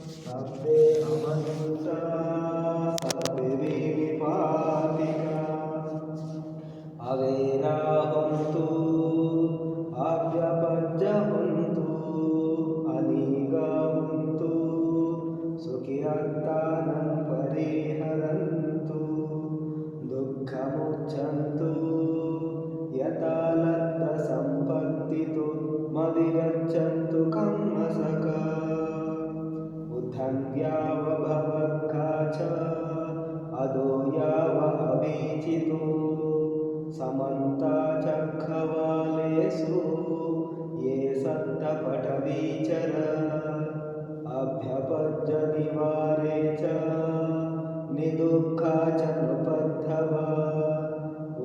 सर्वे अमनुष्या सर्वे विनिपातिका अवेराहन्तु अव्यपज्जहन्तु अनिगाहन्तु सुखियन्तानं परिहरन्तु दुःखमुच्यन्तु यथा लब्धसम्पत्तितो मदिगच्छन्तु कम्मसका उद्धन्यावभवद्घा च अधो याव अवीचितो समन्ता चक्रवालेषु ये सप्तपटवीचर अभ्यपज्यनिवारे च निदुःखा च नृपद्धवा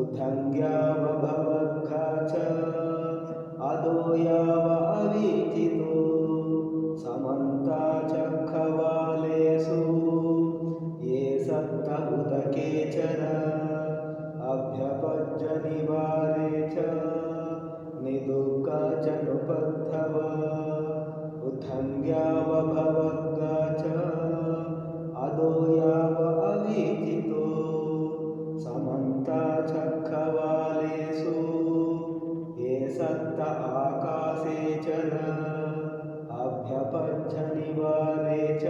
उद्धन्यावभवद्घा च अधो याव अवीचितो समन्ता चक्रवालेषु ये सप्त उदकेचर अभ्यपज्यनिवारे च निदुःखा च नृपद्धवा उद्धन्यावभवद्घा च अधो याव अवीचितो समन्ता चक्रवालेषु ये सप्त आकाशेचर अभ्यपज्यनिवारे च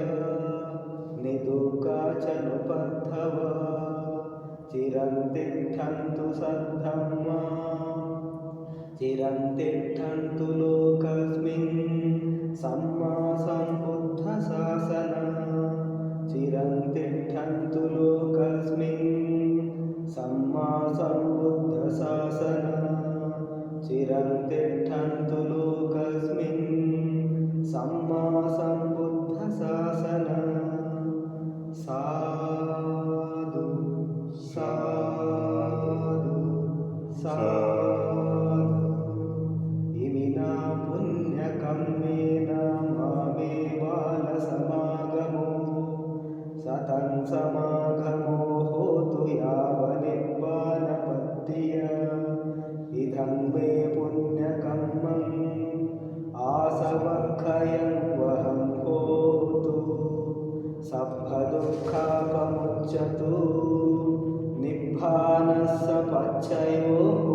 निदुःखा च नृपद्धवा चिरन्तिष्ठन्तु सद्धम्मा चिरन्तिष्ठन्तु लोकस्मिन् सम्मा सम्बुद्धशासना चिरन्तिष्ठन्तु लोकस्मिन् सम्मा सम्बुद्धशासना चिरन्तिष्ठन्तु लोकस्मिन् सम्मा सम्बुद्धशासना साधु साधु साधु इमिना पुण्यकर्मेण मामेवालसमागमो सतं समागमो होतु यावनिर्वाणपत्तिय इदं मे पुण्यकर्मम् आसवक्षयं वहं होतु सभ्यदुःखापमुच्यतु निब्बानस्य पच्चयोः